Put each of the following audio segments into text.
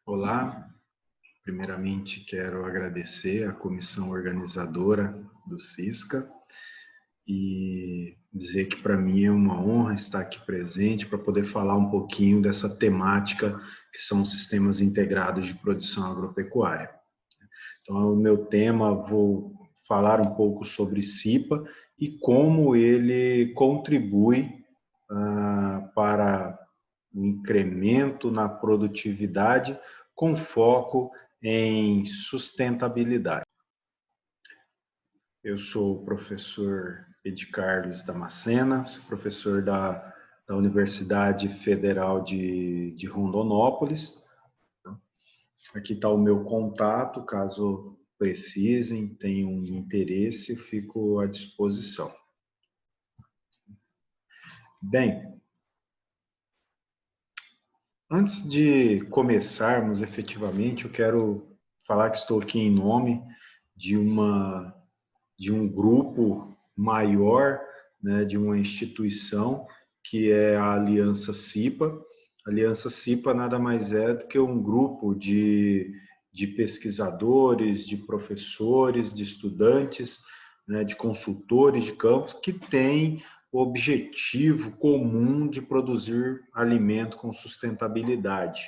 Olá, primeiramente quero agradecer à comissão organizadora do CISCA e dizer que para mim é uma honra estar aqui presente para poder falar um pouquinho dessa temática que são os sistemas integrados de produção agropecuária. Então, o meu tema, vou falar um pouco sobre CIPA e como ele contribui para o incremento na produtividade com foco em sustentabilidade. Eu sou o professor Ed Carlos Damascena, sou professor da Universidade Federal de Rondonópolis. Aqui está o meu contato, caso precisem, tenham interesse, eu fico à disposição. Bem, antes de começarmos efetivamente, eu quero falar que estou aqui em nome de um grupo maior, né, de uma instituição que é a Aliança CIPA. A Aliança CIPA nada mais é do que um grupo de pesquisadores, de professores, de estudantes, né, de consultores de campo que tem o objetivo comum de produzir alimento com sustentabilidade.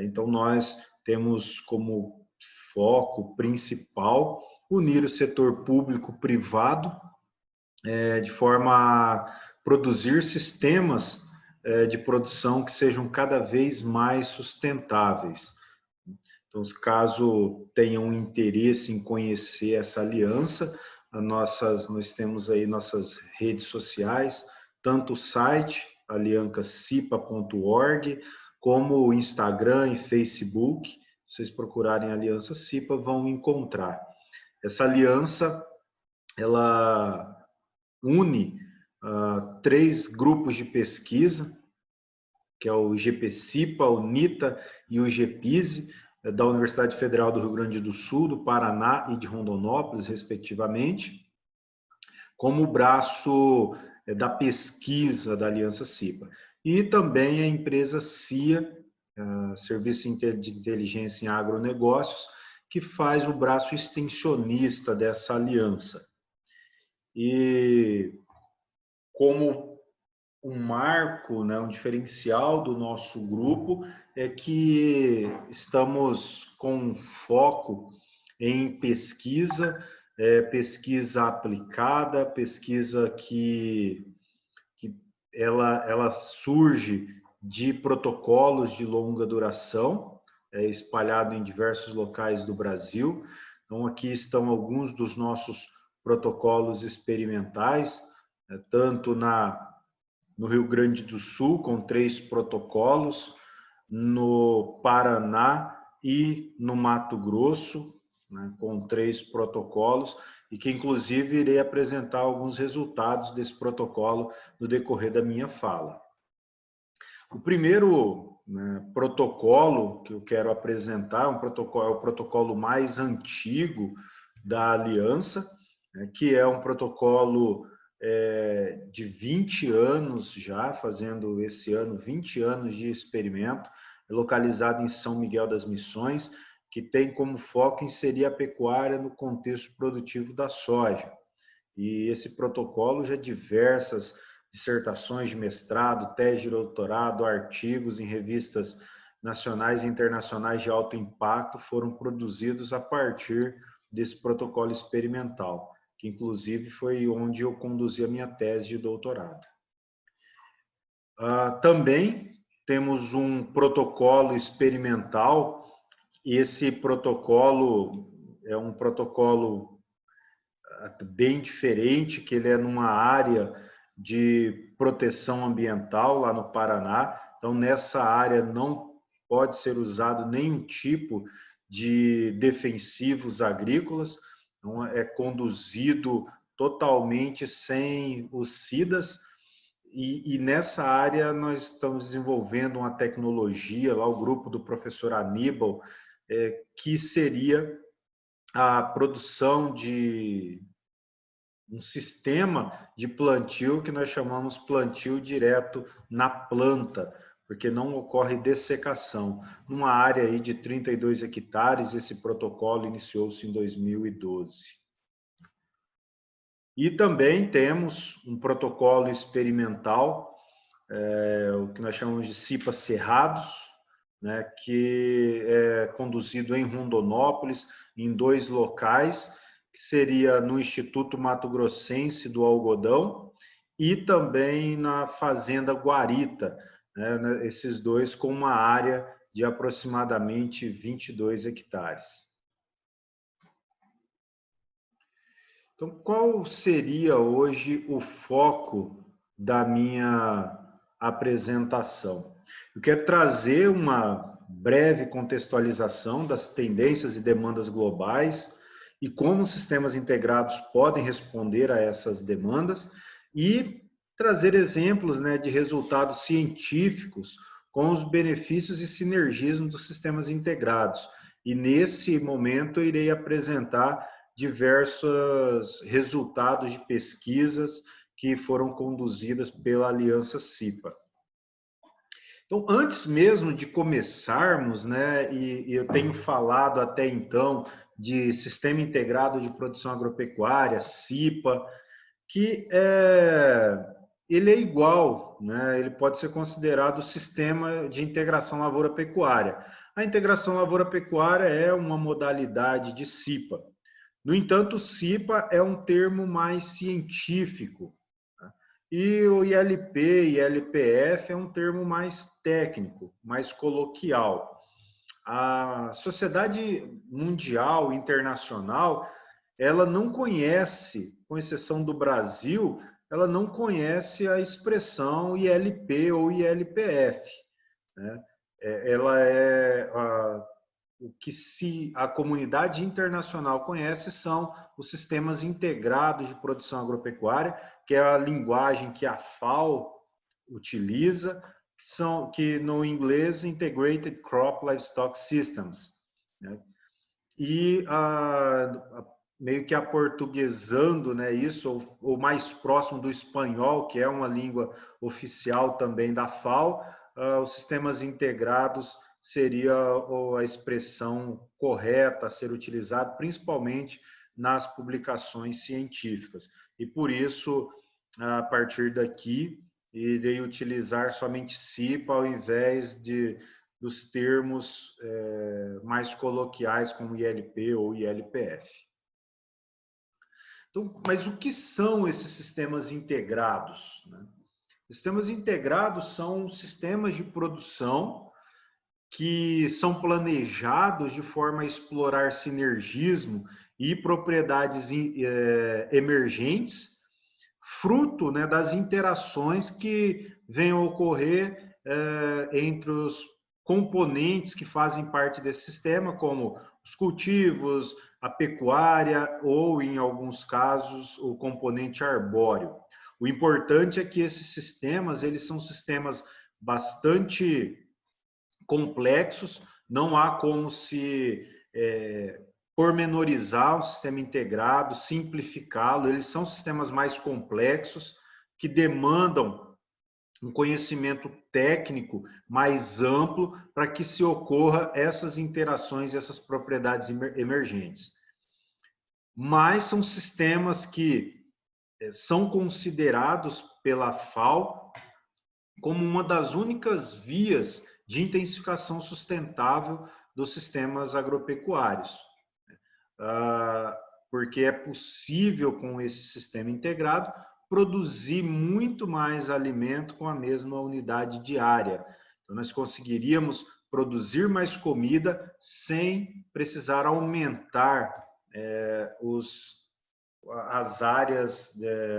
Então, nós temos como foco principal unir o setor público-privado de forma a produzir sistemas de produção que sejam cada vez mais sustentáveis. Então, caso tenham interesse em conhecer essa aliança, nós temos aí nossas redes sociais, tanto o site aliancipa.org, como o Instagram e Facebook. Se vocês procurarem Aliança CIPA, vão encontrar. Essa aliança, ela une 3 grupos de pesquisa, que é o GPCIPA, o NITA e o GPISE, da Universidade Federal do Rio Grande do Sul, do Paraná e de Rondonópolis, respectivamente, como o braço da pesquisa da Aliança CIPA. E também a empresa CIA, Serviço de Inteligência em Agronegócios, que faz o braço extensionista dessa aliança. E como um marco, né, um diferencial do nosso grupo é que estamos com foco em pesquisa, pesquisa aplicada, pesquisa que ela surge de protocolos de longa duração, espalhado em diversos locais do Brasil. Então, aqui estão alguns dos nossos protocolos experimentais, tanto no Rio Grande do Sul, com 3 protocolos, no Paraná e no Mato Grosso, né, com 3 protocolos, e que inclusive irei apresentar alguns resultados desse protocolo no decorrer da minha fala. O primeiro, né, protocolo que eu quero apresentar é o protocolo mais antigo da Aliança, né, que é um protocolo de 20 anos já, fazendo esse ano 20 anos de experimento, localizado em São Miguel das Missões, que tem como foco inserir a pecuária no contexto produtivo da soja. E esse protocolo já diversas dissertações de mestrado, tese de doutorado, artigos em revistas nacionais e internacionais de alto impacto foram produzidos a partir desse protocolo experimental, que inclusive foi onde eu conduzi a minha tese de doutorado. Também temos um protocolo experimental. Esse protocolo é um protocolo bem diferente, que ele é numa área de proteção ambiental lá no Paraná. Então, nessa área não pode ser usado nenhum tipo de defensivos agrícolas. Então, é conduzido totalmente sem os SIDAs. E nessa área nós estamos desenvolvendo uma tecnologia, lá o grupo do professor Aníbal, que seria a produção de um sistema de plantio que nós chamamos plantio direto na planta, porque não ocorre dessecação. Numa área aí de 32 hectares, esse protocolo iniciou-se em 2012. E também temos um protocolo experimental, o que nós chamamos de CIPA Cerrados, né, que é conduzido em Rondonópolis, em 2 locais, que seria no Instituto Mato Grossense do Algodão e também na Fazenda Guarita, né, esses 2 com uma área de aproximadamente 22 hectares. Então, qual seria hoje o foco da minha apresentação? Eu quero trazer uma breve contextualização das tendências e demandas globais e como os sistemas integrados podem responder a essas demandas e trazer exemplos, né, de resultados científicos com os benefícios e sinergismo dos sistemas integrados. E nesse momento eu irei apresentar diversos resultados de pesquisas que foram conduzidas pela Aliança CIPA. Então, antes mesmo de começarmos, né, e eu tenho falado até então de Sistema Integrado de Produção Agropecuária, CIPA, que ele é igual, né, ele pode ser considerado o Sistema de Integração Lavoura-Pecuária. A integração lavoura-pecuária é uma modalidade de CIPA. No entanto, CIPA é um termo mais científico, tá? E o ILP e ILPF é um termo mais técnico, mais coloquial. A sociedade mundial, internacional, ela não conhece, com exceção do Brasil, ela não conhece a expressão ILP ou ILPF, né? Ela é o que a comunidade internacional conhece são os sistemas integrados de produção agropecuária, que é a linguagem que a FAO utiliza, que no inglês Integrated Crop Livestock Systems, né? E meio que aportuguesando, né, isso, ou mais próximo do espanhol, que é uma língua oficial também da FAO, os sistemas integrados seria a expressão correta a ser utilizada, principalmente nas publicações científicas. E por isso, a partir daqui, irei utilizar somente CIPA ao invés dos termos mais coloquiais como ILP ou ILPF. Então, mas o que são esses sistemas integrados, né? Sistemas integrados são sistemas de produção que são planejados de forma a explorar sinergismo e propriedades emergentes, fruto, né, das interações que venham a ocorrer entre os componentes que fazem parte desse sistema, como os cultivos, a pecuária ou, em alguns casos, o componente arbóreo. O importante é que esses sistemas, eles são sistemas bastante complexos, não há como se pormenorizar um sistema integrado, simplificá-lo. Eles são sistemas mais complexos, que demandam um conhecimento técnico mais amplo para que se ocorra essas interações e essas propriedades emergentes. Mas são sistemas que são considerados pela FAO como uma das únicas vias de intensificação sustentável dos sistemas agropecuários, porque é possível, com esse sistema integrado, produzir muito mais alimento com a mesma unidade diária. Então, nós conseguiríamos produzir mais comida sem precisar aumentar as áreas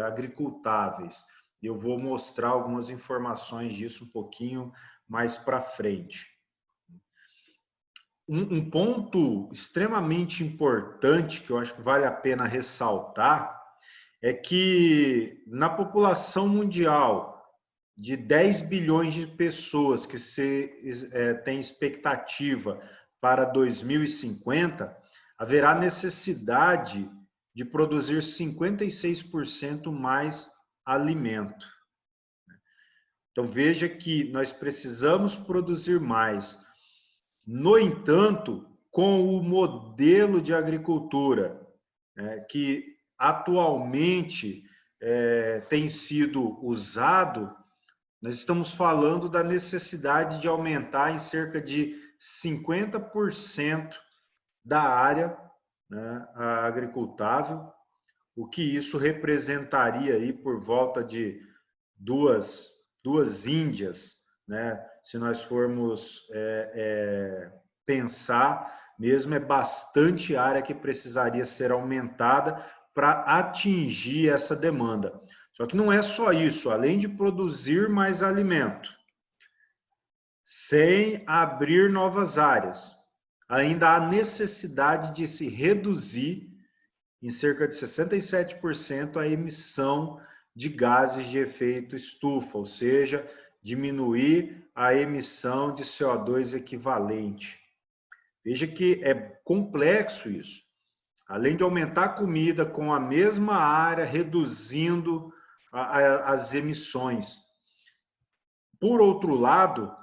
agricultáveis. Eu vou mostrar algumas informações disso um pouquinho mais para frente. Um ponto extremamente importante que eu acho que vale a pena ressaltar é que na população mundial de 10 bilhões de pessoas que tem expectativa para 2050, haverá necessidade de produzir 56% mais alimento. Então, veja que nós precisamos produzir mais. No entanto, com o modelo de agricultura, que atualmente tem sido usado, nós estamos falando da necessidade de aumentar em cerca de 50% da área, né, agricultável, o que isso representaria aí por volta de duas Índias, né? Se nós formos pensar, mesmo é bastante área que precisaria ser aumentada para atingir essa demanda. Só que não é só isso, além de produzir mais alimento, sem abrir novas áreas, ainda há necessidade de se reduzir em cerca de 67% a emissão de gases de efeito estufa, ou seja, diminuir a emissão de CO2 equivalente. Veja que é complexo isso. Além de aumentar a comida com a mesma área, reduzindo as emissões. Por outro lado,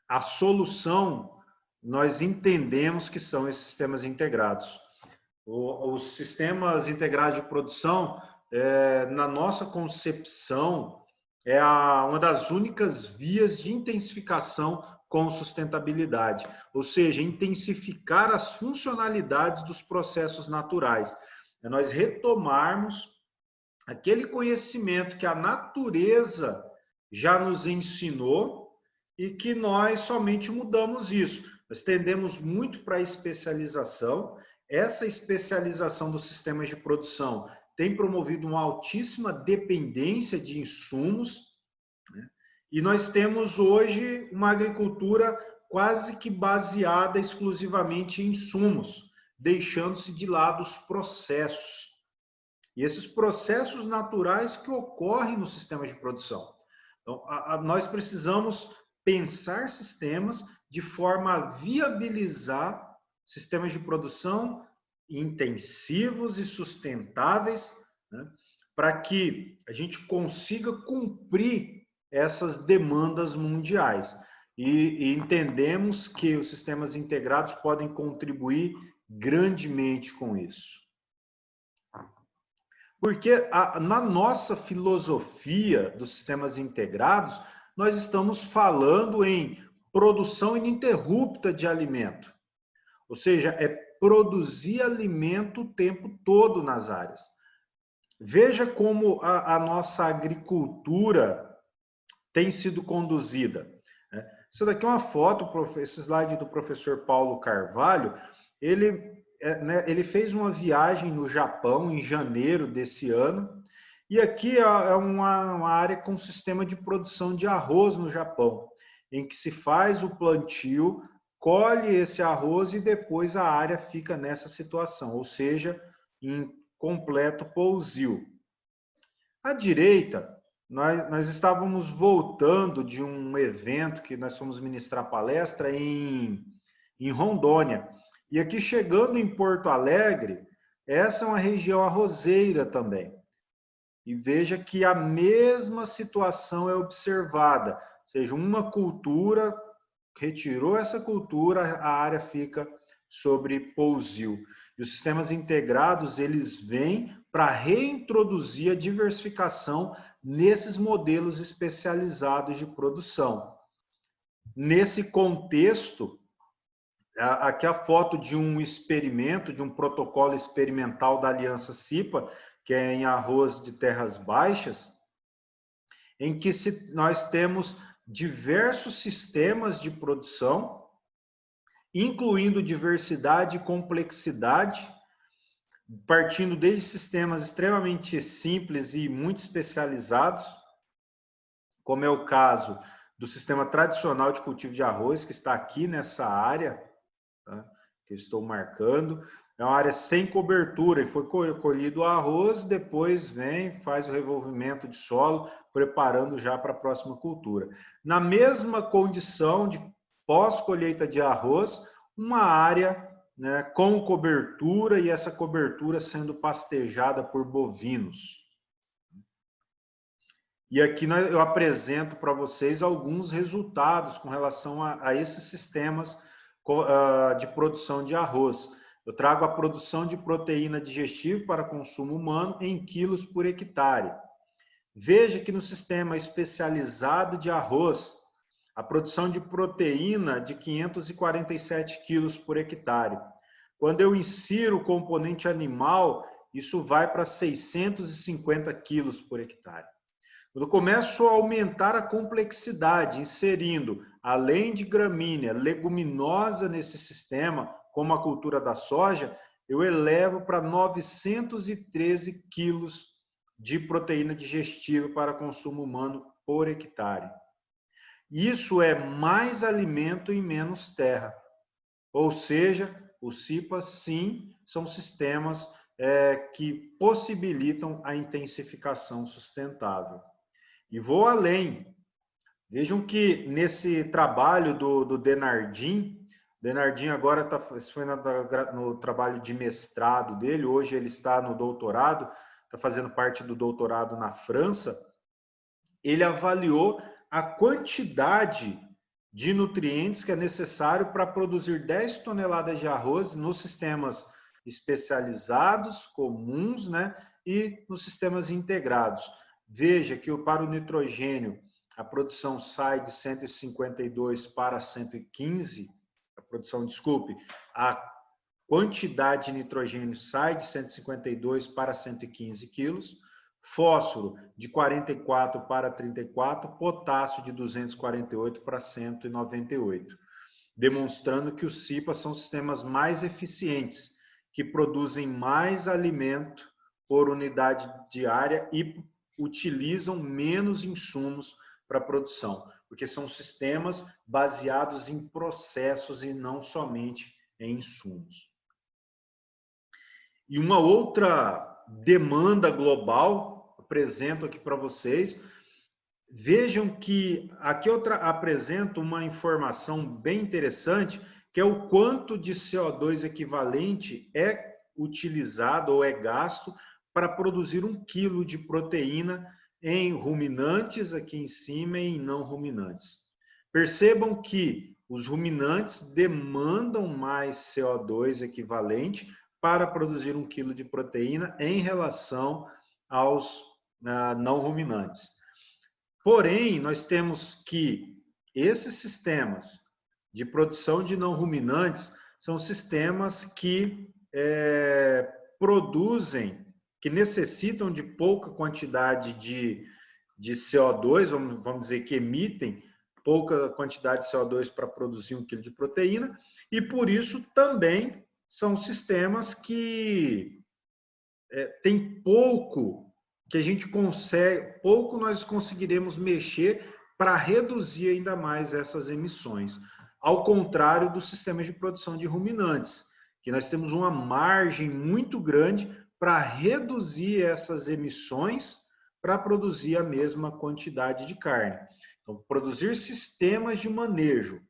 a solução nós entendemos que são esses sistemas integrados. Os sistemas integrados de produção, na nossa concepção, é uma das únicas vias de intensificação com sustentabilidade, ou seja, intensificar as funcionalidades dos processos naturais. É nós retomarmos aquele conhecimento que a natureza já nos ensinou e que nós somente mudamos isso. Nós tendemos muito para a especialização. Essa especialização dos sistemas de produção tem promovido uma altíssima dependência de insumos, né? E nós temos hoje uma agricultura quase que baseada exclusivamente em insumos, deixando-se de lado os processos. E esses processos naturais que ocorrem nos sistemas de produção. Então, nós precisamos pensar sistemas de forma a viabilizar sistemas de produção intensivos e sustentáveis, né, para que a gente consiga cumprir essas demandas mundiais. E entendemos que os sistemas integrados podem contribuir grandemente com isso. Porque na nossa filosofia dos sistemas integrados, nós estamos falando em produção ininterrupta de alimento. Ou seja, é produzir alimento o tempo todo nas áreas. Veja como a nossa agricultura tem sido conduzida. Isso daqui é uma foto, esse slide do professor Paulo Carvalho. Ele fez uma viagem no Japão em janeiro desse ano, e aqui é uma área com sistema de produção de arroz no Japão, em que se faz o plantio, colhe esse arroz e depois a área fica nessa situação, ou seja, em completo pousio. À direita, nós estávamos voltando de um evento que nós fomos ministrar palestra em Rondônia. E aqui chegando em Porto Alegre, essa é uma região arrozeira também. E veja que a mesma situação é observada, ou seja, uma cultura, retirou essa cultura, a área fica sobre pousio. E os sistemas integrados, eles vêm para reintroduzir a diversificação nesses modelos especializados de produção. Nesse contexto, aqui a foto de um experimento, de um protocolo experimental da Aliança CIPA, que é em arroz de terras baixas, em que nós temos diversos sistemas de produção, incluindo diversidade e complexidade, partindo desde sistemas extremamente simples e muito especializados, como é o caso do sistema tradicional de cultivo de arroz, que está aqui nessa área, tá, que eu estou marcando. É uma área sem cobertura, e foi colhido o arroz, depois faz o revolvimento de solo, preparando já para a próxima cultura. Na mesma condição de pós-colheita de arroz, uma área, né, com cobertura, e essa cobertura sendo pastejada por bovinos. E aqui eu apresento para vocês alguns resultados com relação a esses sistemas de produção de arroz. Eu trago a produção de proteína digestiva para consumo humano em quilos por hectare. Veja que no sistema especializado de arroz, a produção de proteína de 547 quilos por hectare. Quando eu insiro o componente animal, isso vai para 650 quilos por hectare. Quando eu começo a aumentar a complexidade, inserindo, além de gramínea, leguminosa nesse sistema, como a cultura da soja, eu elevo para 913 quilos de proteína digestiva para consumo humano por hectare. Isso é mais alimento e menos terra. Ou seja, os CIPAs, sim, são sistemas que possibilitam a intensificação sustentável. E vou além. Vejam que nesse trabalho do Denardim agora foi no trabalho de mestrado dele, hoje ele está no doutorado, está fazendo parte do doutorado na França. Ele avaliou a quantidade de nutrientes que é necessário para produzir 10 toneladas de arroz nos sistemas especializados, comuns, né, e nos sistemas integrados. Veja que para o nitrogênio, a produção sai de 152 para 115, a quantidade de nitrogênio sai de 152 para 115 quilos, fósforo de 44 para 34, potássio de 248 para 198, demonstrando que os CIPAs são sistemas mais eficientes, que produzem mais alimento por unidade diária e utilizam menos insumos para a produção, porque são sistemas baseados em processos e não somente em insumos. E uma outra demanda global, apresento aqui para vocês. Vejam que aqui eu apresento uma informação bem interessante, que é o quanto de CO2 equivalente é utilizado ou é gasto para produzir 1 quilo de proteína em ruminantes aqui em cima e em não ruminantes. Percebam que os ruminantes demandam mais CO2 equivalente para produzir 1 quilo de proteína em relação aos não ruminantes. Porém, nós temos que esses sistemas de produção de não ruminantes são sistemas que produzem, que necessitam de pouca quantidade de CO2, vamos dizer que emitem pouca quantidade de CO2 para produzir 1 quilo de proteína, e por isso também são sistemas que tem pouco que a gente consegue, pouco nós conseguiremos mexer para reduzir ainda mais essas emissões. Ao contrário dos sistemas de produção de ruminantes, que nós temos uma margem muito grande para reduzir essas emissões para produzir a mesma quantidade de carne. Então, produzir sistemas de manejo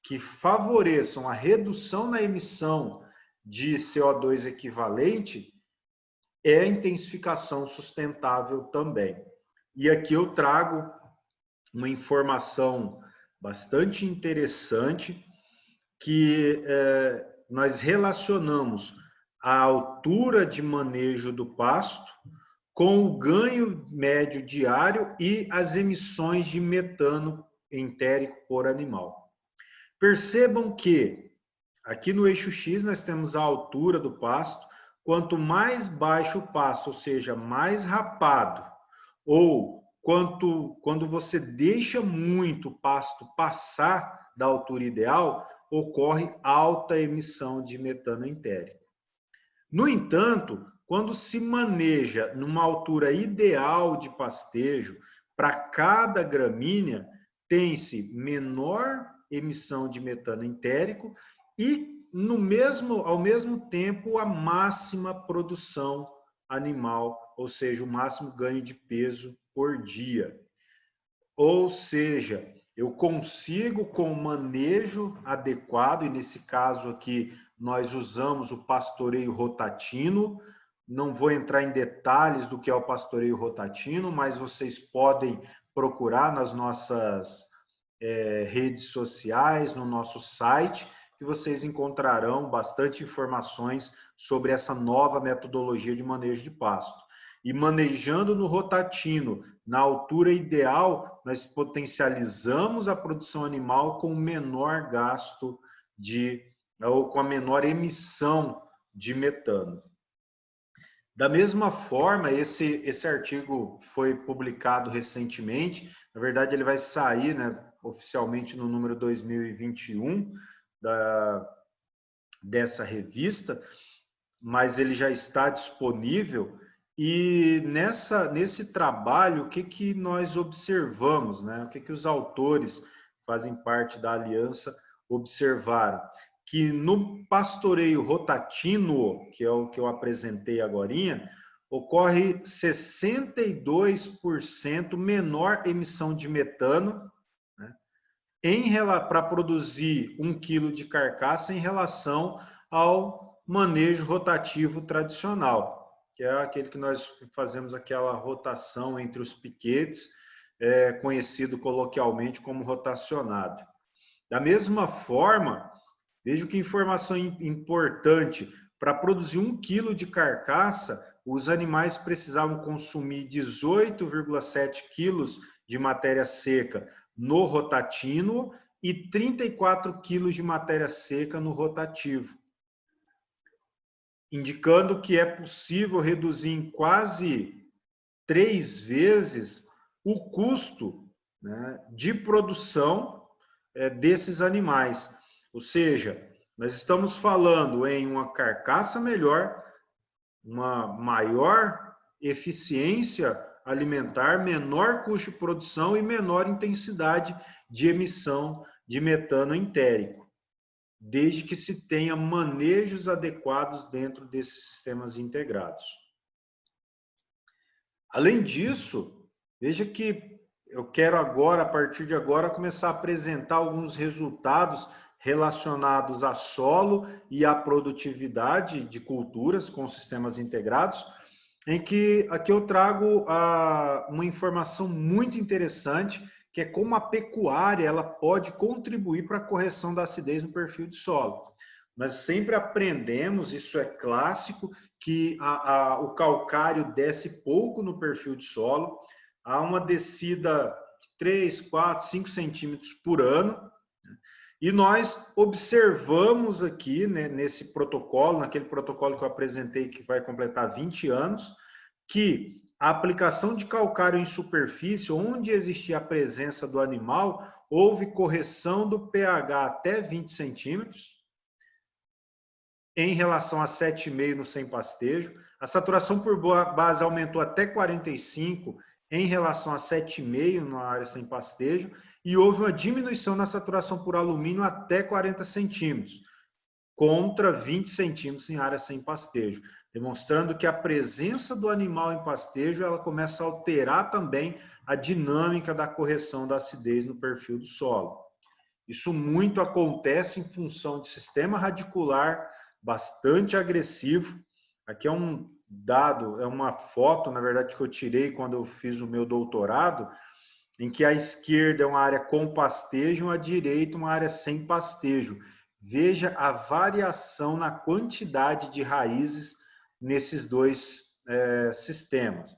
que favoreçam a redução na emissão de CO2 equivalente é a intensificação sustentável também. E aqui eu trago uma informação bastante interessante que nós relacionamos a altura de manejo do pasto com o ganho médio diário e as emissões de metano entérico por animal. Percebam que aqui no eixo X nós temos a altura do pasto. Quanto mais baixo o pasto, ou seja, mais rapado, ou quando você deixa muito o pasto passar da altura ideal, ocorre alta emissão de metano entérico. No entanto, quando se maneja numa altura ideal de pastejo, para cada gramínea, tem-se menor emissão de metano entérico e ao mesmo tempo, a máxima produção animal, ou seja, o máximo ganho de peso por dia. Ou seja, eu consigo, com o manejo adequado, e nesse caso aqui nós usamos o pastoreio rotatino, não vou entrar em detalhes do que é o pastoreio rotatino, mas vocês podem procurar nas nossas redes sociais, no nosso site, que vocês encontrarão bastante informações sobre essa nova metodologia de manejo de pasto. E manejando no rotatino, na altura ideal, nós potencializamos a produção animal com menor gasto ou com a menor emissão de metano. Da mesma forma, esse artigo foi publicado recentemente, na verdade ele vai sair, né, oficialmente no número 2021 dessa revista, mas ele já está disponível. E nesse trabalho, o que nós observamos, né? O que os autores que fazem parte da aliança observaram? Que no pastoreio rotatino, que é o que eu apresentei agorinha, ocorre 62% menor emissão de metano, né, para produzir 1 quilo de carcaça em relação ao manejo rotativo tradicional, que é aquele que nós fazemos aquela rotação entre os piquetes, conhecido coloquialmente como rotacionado. Da mesma forma, veja que informação importante, para produzir 1 quilo de carcaça, os animais precisavam consumir 18,7 quilos de matéria seca no rotatino e 34 quilos de matéria seca no rotativo, indicando que é possível reduzir em quase 3 vezes o custo, né, de produção desses animais. Ou seja, nós estamos falando em uma carcaça melhor, uma maior eficiência alimentar, menor custo de produção e menor intensidade de emissão de metano entérico, desde que se tenha manejos adequados dentro desses sistemas integrados. Além disso, veja que eu quero agora, a partir de agora, começar a apresentar alguns resultados relacionados a solo e à produtividade de culturas com sistemas integrados, em que aqui eu trago uma informação muito interessante, que é como a pecuária ela pode contribuir para a correção da acidez no perfil de solo. Nós sempre aprendemos, isso é clássico, que o calcário desce pouco no perfil de solo, há uma descida de 3, 4, 5 centímetros por ano, e nós observamos aqui, né, nesse protocolo, naquele protocolo que eu apresentei que vai completar 20 anos, que a aplicação de calcário em superfície, onde existia a presença do animal, houve correção do pH até 20 centímetros, em relação a 7,5 no sem pastejo. A saturação por base aumentou até 45 em relação a 7,5 na área sem pastejo, e houve uma diminuição na saturação por alumínio até 40 centímetros, contra 20 centímetros em área sem pastejo, demonstrando que a presença do animal em pastejo ela começa a alterar também a dinâmica da correção da acidez no perfil do solo. Isso muito acontece em função de sistema radicular bastante agressivo. Aqui é um dado, é uma foto, na verdade, que eu tirei quando eu fiz o meu doutorado, em que a esquerda é uma área com pastejo, a direita uma área sem pastejo. Veja a variação na quantidade de raízes nesses dois sistemas.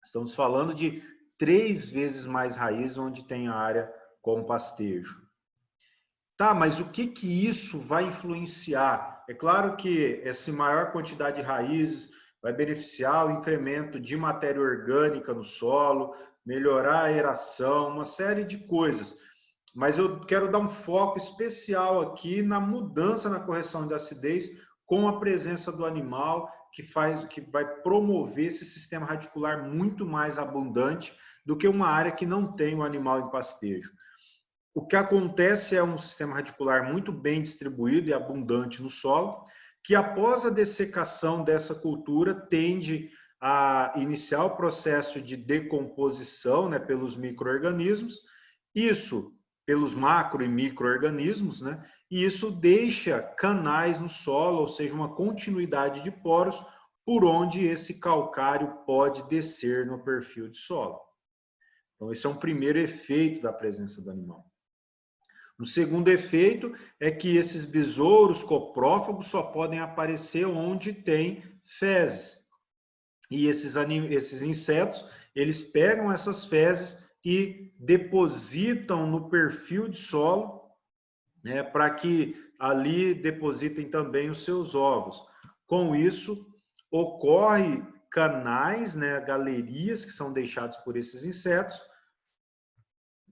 Estamos falando de 3 vezes mais raízes onde tem a área com pastejo. Tá, mas o que isso vai influenciar? É claro que essa maior quantidade de raízes vai beneficiar o incremento de matéria orgânica no solo, melhorar a aeração, uma série de coisas. Mas eu quero dar um foco especial aqui na mudança na correção de acidez com a presença do animal, que vai promover esse sistema radicular muito mais abundante do que uma área que não tem o animal em pastejo. O que acontece é um sistema radicular muito bem distribuído e abundante no solo, que após a dessecação dessa cultura tende a iniciar o processo de decomposição, né, pelos micro-organismos, isso pelos macro e micro-organismos, né, e isso deixa canais no solo, ou seja, uma continuidade de poros, por onde esse calcário pode descer no perfil de solo. Então, esse é um primeiro efeito da presença do animal. O segundo efeito é que esses besouros coprófagos só podem aparecer onde tem fezes. E esses insetos, eles pegam essas fezes e depositam no perfil de solo, né, para que ali depositem também os seus ovos. Com isso, ocorre canais, né, galerias que são deixados por esses insetos,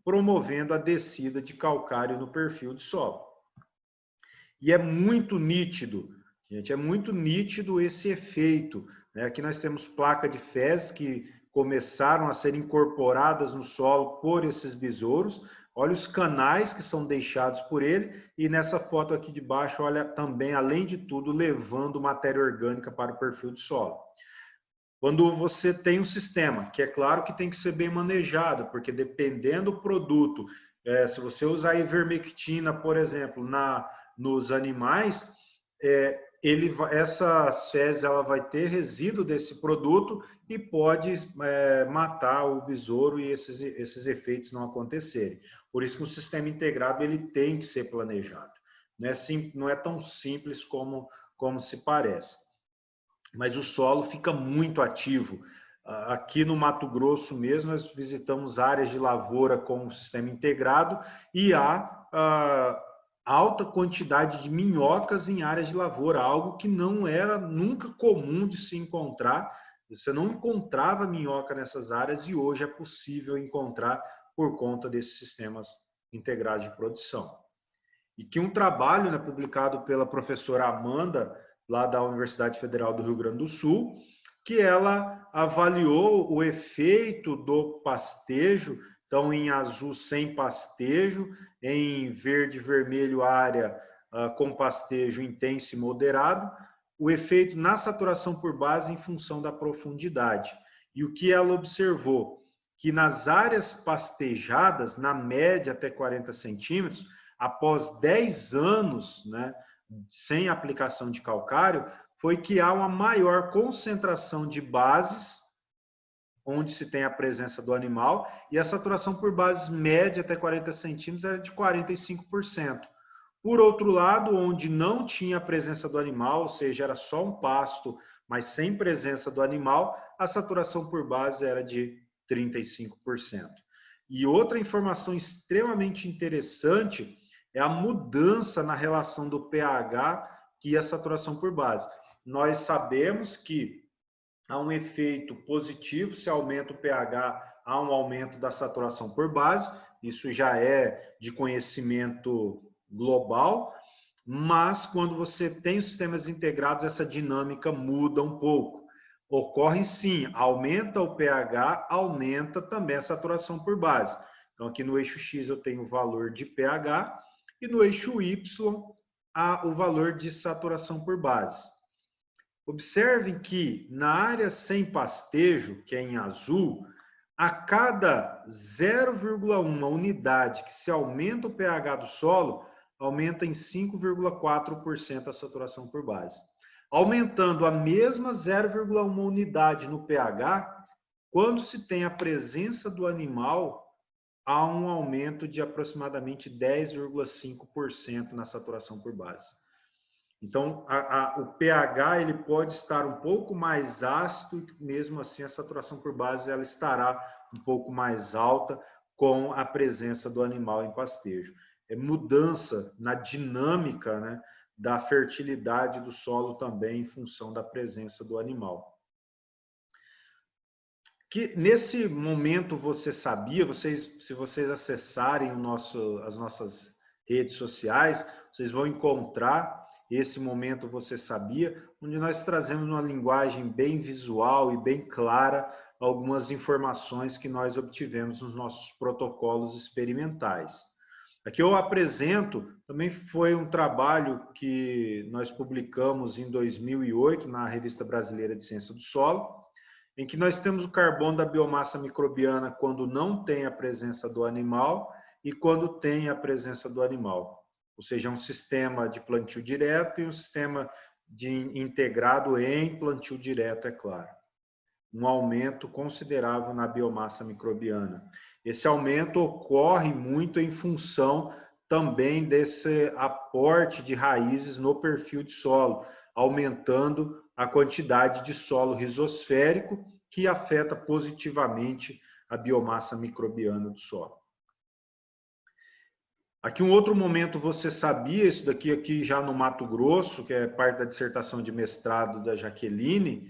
promovendo a descida de calcário no perfil de solo. E é muito nítido, gente, é muito nítido esse efeito, né? Aqui nós temos placa de fezes que começaram a ser incorporadas no solo por esses besouros. Olha os canais que são deixados por ele, e nessa foto aqui de baixo, olha também, além de tudo, levando matéria orgânica para o perfil de solo. Quando você tem um sistema, que é claro que tem que ser bem manejado, porque dependendo do produto, se você usar a ivermectina, por exemplo, nos animais, essas fezes ela vai ter resíduo desse produto e pode matar o besouro e esses efeitos não acontecerem. Por isso que o sistema integrado ele tem que ser planejado. Não é tão simples como se parece. Mas o solo fica muito ativo. Aqui no Mato Grosso mesmo, nós visitamos áreas de lavoura com o sistema integrado e há alta quantidade de minhocas em áreas de lavoura, algo que não era nunca comum de se encontrar. Você não encontrava minhoca nessas áreas e hoje é possível encontrar por conta desses sistemas integrados de produção. E que um trabalho, né, publicado pela professora Amanda, lá da Universidade Federal do Rio Grande do Sul, que ela avaliou o efeito do pastejo, então em azul sem pastejo, em verde e vermelho área com pastejo intenso e moderado, o efeito na saturação por base em função da profundidade. E o que ela observou? Que nas áreas pastejadas, na média até 40 centímetros, após 10 anos, né, sem aplicação de calcário, foi que há uma maior concentração de bases, onde se tem a presença do animal, e a saturação por bases média até 40 centímetros era de 45%. Por outro lado, onde não tinha a presença do animal, ou seja, era só um pasto, mas sem presença do animal, a saturação por base era de 35%. E outra informação extremamente interessante é a mudança na relação do pH e a saturação por base. Nós sabemos que há um efeito positivo, se aumenta o pH, há um aumento da saturação por base, isso já é de conhecimento global, mas quando você tem os sistemas integrados, essa dinâmica muda um pouco. Ocorre sim, aumenta o pH, aumenta também a saturação por base. Então aqui no eixo X eu tenho o valor de pH e no eixo Y há o valor de saturação por base. Observem que na área sem pastejo, que é em azul, a cada 0,1 unidade que se aumenta o pH do solo, aumenta em 5,4% a saturação por base. Aumentando a mesma 0,1 unidade no pH, quando se tem a presença do animal, há um aumento de aproximadamente 10,5% na saturação por base. Então, o pH ele pode estar um pouco mais ácido, mesmo assim a saturação por base ela estará um pouco mais alta com a presença do animal em pastejo. É mudança na dinâmica, né, da fertilidade do solo também em função da presença do animal. Que nesse momento você sabia, se vocês acessarem as nossas redes sociais, vocês vão encontrar esse momento você sabia, onde nós trazemos uma linguagem bem visual e bem clara algumas informações que nós obtivemos nos nossos protocolos experimentais. Aqui eu apresento, também foi um trabalho que nós publicamos em 2008 na Revista Brasileira de Ciência do Solo, em que nós temos o carbono da biomassa microbiana quando não tem a presença do animal e quando tem a presença do animal. Ou seja, um sistema de plantio direto e um sistema integrado em plantio direto, é claro. Um aumento considerável na biomassa microbiana. Esse aumento ocorre muito em função também desse aporte de raízes no perfil de solo, aumentando a quantidade de solo rizosférico, que afeta positivamente a biomassa microbiana do solo. Aqui um outro momento, você sabia, isso daqui aqui já no Mato Grosso, que é parte da dissertação de mestrado da Jaqueline,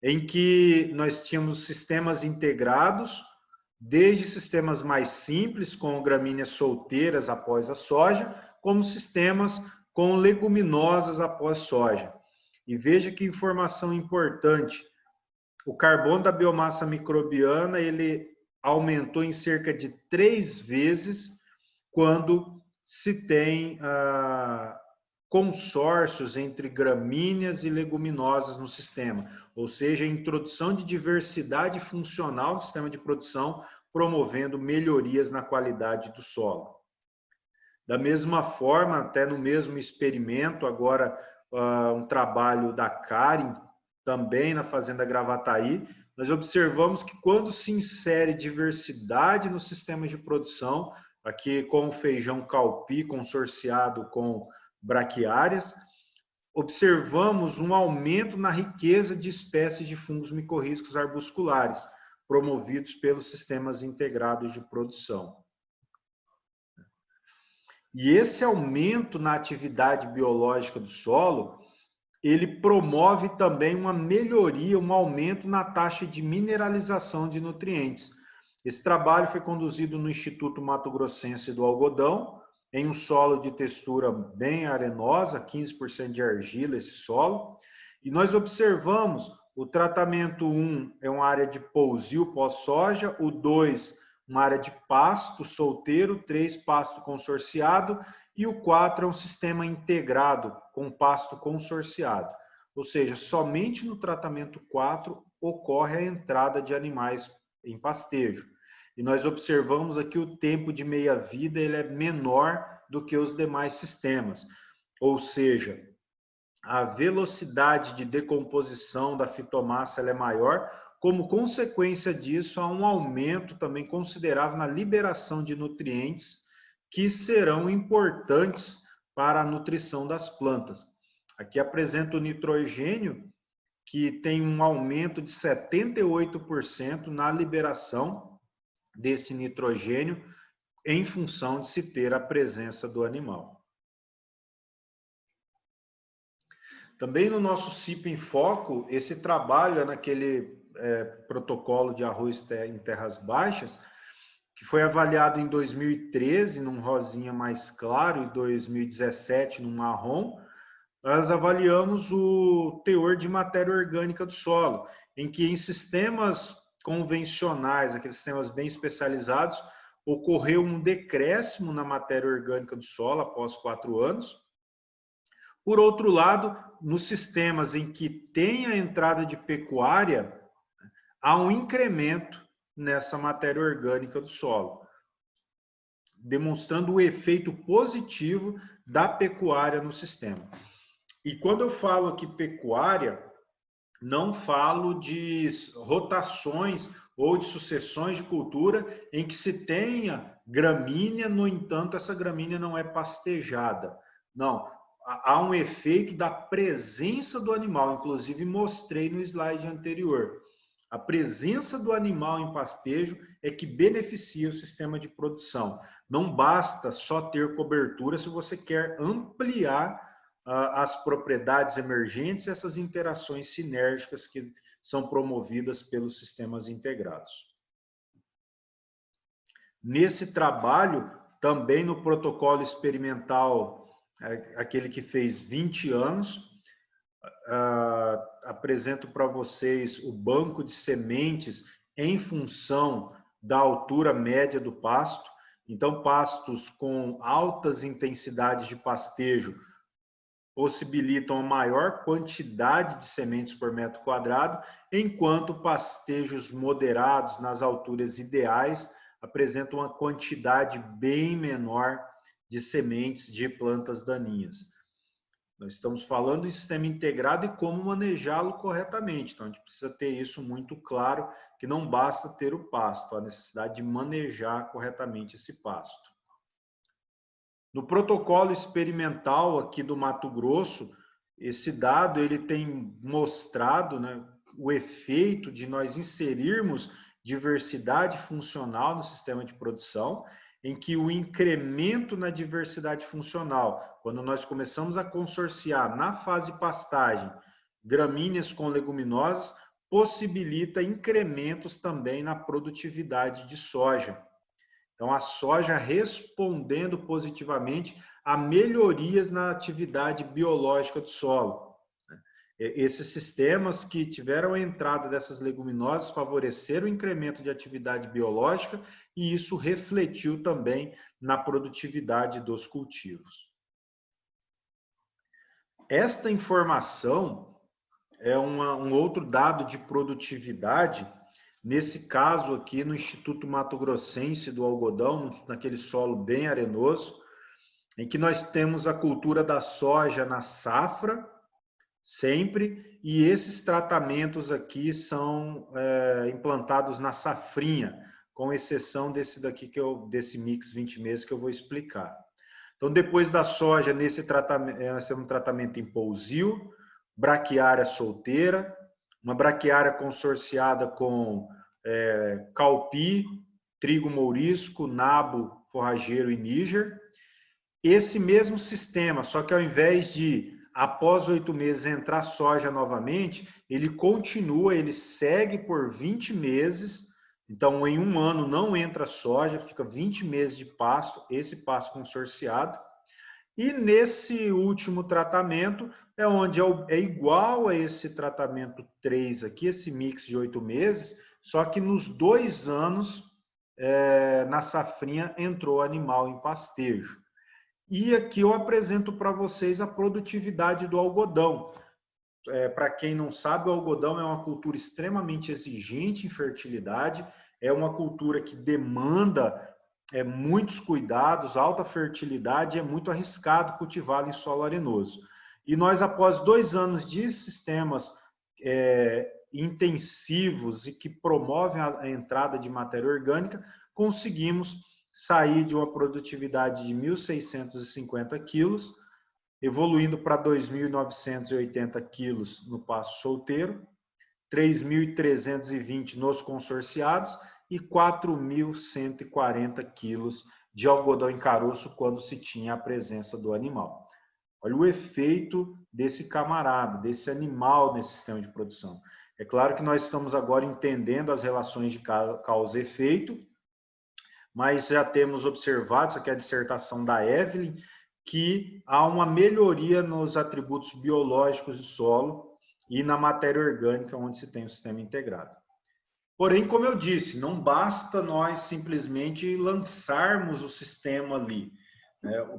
em que nós tínhamos sistemas integrados, desde sistemas mais simples, com gramíneas solteiras após a soja, como sistemas com leguminosas após soja. E veja que informação importante, o carbono da biomassa microbiana, ele aumentou em cerca de 3 vezes quando se tem consórcios entre gramíneas e leguminosas no sistema, ou seja, a introdução de diversidade funcional no sistema de produção, promovendo melhorias na qualidade do solo. Da mesma forma, até no mesmo experimento, agora um trabalho da Karen, também na Fazenda Gravataí, nós observamos que quando se insere diversidade no sistema de produção, aqui com o feijão calpi consorciado com braquiárias, observamos um aumento na riqueza de espécies de fungos micorrízicos arbusculares, promovidos pelos sistemas integrados de produção. E esse aumento na atividade biológica do solo, ele promove também uma melhoria, um aumento na taxa de mineralização de nutrientes. Esse trabalho foi conduzido no Instituto Mato Grossense do Algodão, em um solo de textura bem arenosa, 15% de argila esse solo, e nós observamos o tratamento 1 é uma área de pousio pós-soja, o 2 uma área de pasto solteiro, 3 pasto consorciado, e o 4 é um sistema integrado com pasto consorciado. Ou seja, somente no tratamento 4 ocorre a entrada de animais em pastejo. E nós observamos aqui o tempo de meia-vida, ele é menor do que os demais sistemas. Ou seja, a velocidade de decomposição da fitomassa ela é maior. Como consequência disso, há um aumento também considerável na liberação de nutrientes que serão importantes para a nutrição das plantas. Aqui apresento o nitrogênio, que tem um aumento de 78% na liberação desse nitrogênio em função de se ter a presença do animal. Também no nosso CIP em Foco, esse trabalho é naquele protocolo de arroz em terras baixas, que foi avaliado em 2013 num rosinha mais claro e 2017 num marrom. Nós avaliamos o teor de matéria orgânica do solo, em que em sistemas convencionais, aqueles sistemas bem especializados, ocorreu um decréscimo na matéria orgânica do solo após 4 anos. Por outro lado, nos sistemas em que tem a entrada de pecuária, há um incremento nessa matéria orgânica do solo, demonstrando o efeito positivo da pecuária no sistema. E quando eu falo aqui pecuária, não falo de rotações ou de sucessões de cultura em que se tenha gramínea, no entanto, essa gramínea não é pastejada. Não, há um efeito da presença do animal, inclusive mostrei no slide anterior. A presença do animal em pastejo é que beneficia o sistema de produção. Não basta só ter cobertura se você quer ampliar as propriedades emergentes, essas interações sinérgicas que são promovidas pelos sistemas integrados. Nesse trabalho, também no protocolo experimental, aquele que fez 20 anos, apresento para vocês o banco de sementes em função da altura média do pasto. Então, pastos com altas intensidades de pastejo possibilitam a maior quantidade de sementes por metro quadrado, enquanto pastejos moderados nas alturas ideais apresentam uma quantidade bem menor de sementes de plantas daninhas. Nós estamos falando em sistema integrado e como manejá-lo corretamente. Então, a gente precisa ter isso muito claro, que não basta ter o pasto, a necessidade de manejar corretamente esse pasto. No protocolo experimental aqui do Mato Grosso, esse dado ele tem mostrado, né, o efeito de nós inserirmos diversidade funcional no sistema de produção, em que o incremento na diversidade funcional, quando nós começamos a consorciar na fase pastagem gramíneas com leguminosas, possibilita incrementos também na produtividade de soja. Então, a soja respondendo positivamente a melhorias na atividade biológica do solo. Esses sistemas que tiveram a entrada dessas leguminosas favoreceram o incremento de atividade biológica e isso refletiu também na produtividade dos cultivos. Esta informação é um outro dado de produtividade, nesse caso aqui no Instituto Mato Grossense do Algodão, naquele solo bem arenoso, em que nós temos a cultura da soja na safra, sempre, e esses tratamentos aqui são implantados na safrinha, com exceção desse daqui, desse mix 20 meses que eu vou explicar. Então, depois da soja, nesse tratamento, é um tratamento em pousio, braquiária solteira, uma braquiária consorciada com calpi, trigo mourisco, nabo, forrageiro e níger. Esse mesmo sistema, só que ao invés de, após 8 meses, entrar soja novamente, ele continua, ele segue por 20 meses. Então, em um ano não entra soja, fica 20 meses de pasto, esse pasto consorciado. E nesse último tratamento é onde é igual a esse tratamento 3 aqui, esse mix de 8 meses, só que nos 2 anos, na safrinha, entrou animal em pastejo. E aqui eu apresento para vocês a produtividade do algodão. Para quem não sabe, o algodão é uma cultura extremamente exigente em fertilidade, é uma cultura que demanda muitos cuidados, alta fertilidade, é muito arriscado cultivá-lo em solo arenoso. E nós, após 2 anos de sistemas intensivos e que promovem a entrada de matéria orgânica, conseguimos sair de uma produtividade de 1.650 quilos, evoluindo para 2.980 quilos no pasto solteiro, 3.320 nos consorciados e 4.140 quilos de algodão em caroço quando se tinha a presença do animal. Olha o efeito desse camarada, desse animal nesse sistema de produção. É claro que nós estamos agora entendendo as relações de causa e efeito, mas já temos observado, isso aqui é a dissertação da Evelyn, que há uma melhoria nos atributos biológicos do solo e na matéria orgânica onde se tem o sistema integrado. Porém, como eu disse, não basta nós simplesmente lançarmos o sistema ali.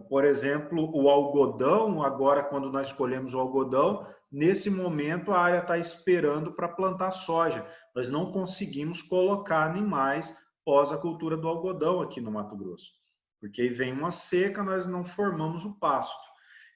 Por exemplo, o algodão, agora quando nós escolhemos o algodão, nesse momento a área está esperando para plantar soja. Nós não conseguimos colocar animais pós a cultura do algodão aqui no Mato Grosso, porque aí vem uma seca, nós não formamos o pasto.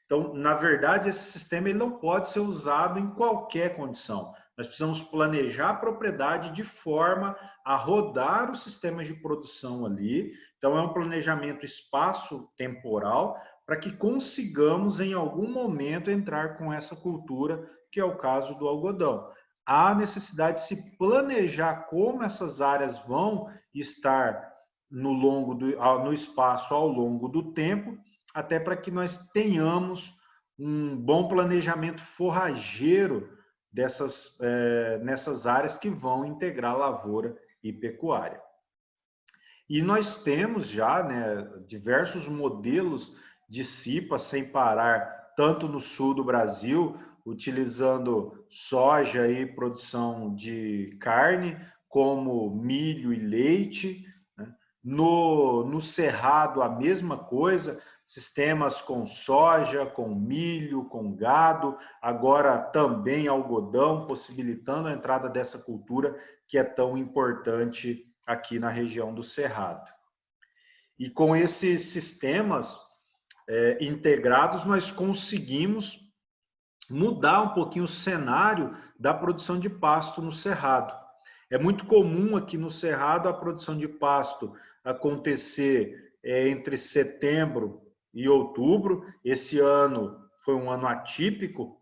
Então, na verdade, esse sistema ele não pode ser usado em qualquer condição. Nós precisamos planejar a propriedade de forma a rodar os sistemas de produção ali. Então, é um planejamento espaço-temporal para que consigamos, em algum momento, entrar com essa cultura, que é o caso do algodão. Há necessidade de se planejar como essas áreas vão estar no espaço ao longo do tempo, até para que nós tenhamos um bom planejamento forrageiro nessas áreas que vão integrar lavoura e pecuária. E nós temos já, né, diversos modelos de CIPA sem parar, tanto no sul do Brasil, utilizando soja e produção de carne, como milho e leite. Né? No Cerrado, a mesma coisa, sistemas com soja, com milho, com gado, agora também algodão, possibilitando a entrada dessa cultura que é tão importante aqui na região do Cerrado. E com esses sistemas integrados, nós conseguimos mudar um pouquinho o cenário da produção de pasto no Cerrado. É muito comum aqui no Cerrado a produção de pasto acontecer entre setembro e outubro. Esse ano foi um ano atípico,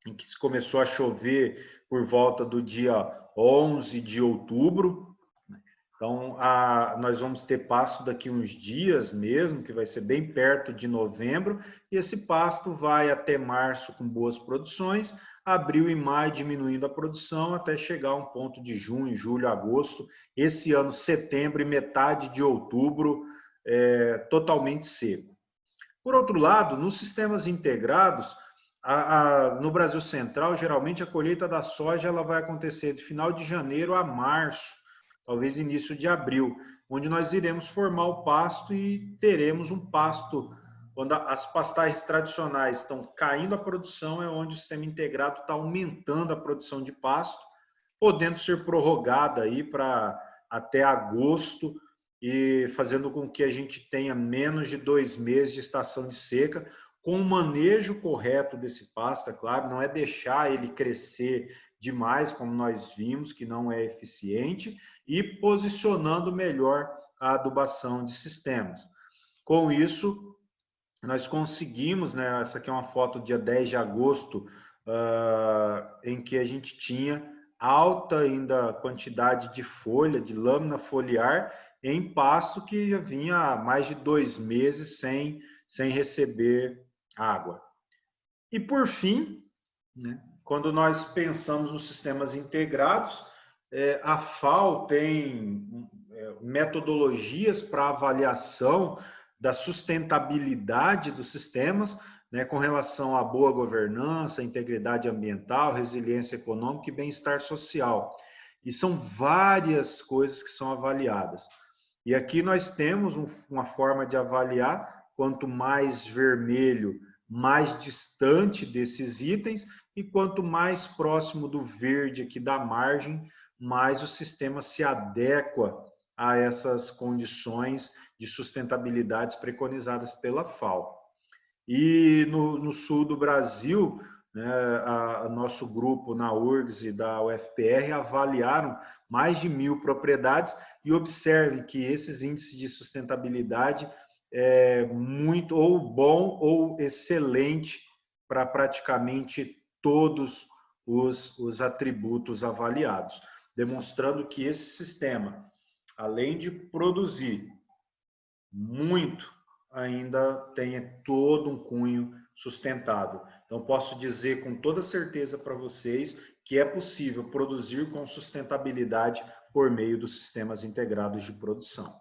em que se começou a chover por volta do dia 11 de outubro. Então, nós vamos ter pasto daqui uns dias mesmo, que vai ser bem perto de novembro, e esse pasto vai até março com boas produções, abril e maio diminuindo a produção, até chegar a um ponto de junho, julho, agosto. Esse ano, setembro e metade de outubro, totalmente seco. Por outro lado, nos sistemas integrados, no Brasil Central, geralmente a colheita da soja ela vai acontecer de final de janeiro a março, talvez início de abril, onde nós iremos formar o pasto e teremos um pasto, quando as pastagens tradicionais estão caindo a produção, é onde o sistema integrado está aumentando a produção de pasto, podendo ser prorrogada aí para até agosto, e fazendo com que a gente tenha menos de 2 meses de estação de seca, com o manejo correto desse pasto, é claro, não é deixar ele crescer demais, como nós vimos, que não é eficiente, e posicionando melhor a adubação de sistemas. Com isso, nós conseguimos, né, essa aqui é uma foto do dia 10 de agosto, em que a gente tinha alta ainda quantidade de folha, de lâmina foliar, em pasto que já vinha há mais de 2 meses sem receber água. E por fim, né, quando nós pensamos nos sistemas integrados, a FAO tem metodologias para avaliação da sustentabilidade dos sistemas, né, com relação à boa governança, integridade ambiental, resiliência econômica e bem-estar social. E são várias coisas que são avaliadas. E aqui nós temos uma forma de avaliar, quanto mais vermelho, mais distante desses itens, e quanto mais próximo do verde aqui da margem, mais o sistema se adequa a essas condições de sustentabilidade preconizadas pela FAO. E no sul do Brasil, né, nosso grupo na URGS e da UFPR avaliaram mais de 1.000 propriedades e observem que esses índices de sustentabilidade é muito ou bom ou excelente para praticamente todos os atributos avaliados, demonstrando que esse sistema, além de produzir muito, ainda tem todo um cunho sustentável. Então, posso dizer com toda certeza para vocês que é possível produzir com sustentabilidade por meio dos sistemas integrados de produção.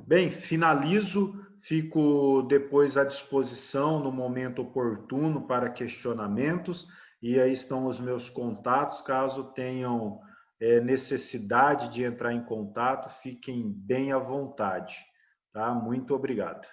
Bem, finalizo, fico depois à disposição no momento oportuno para questionamentos, e aí estão os meus contatos, caso tenham necessidade de entrar em contato, fiquem bem à vontade. Tá? Muito obrigado.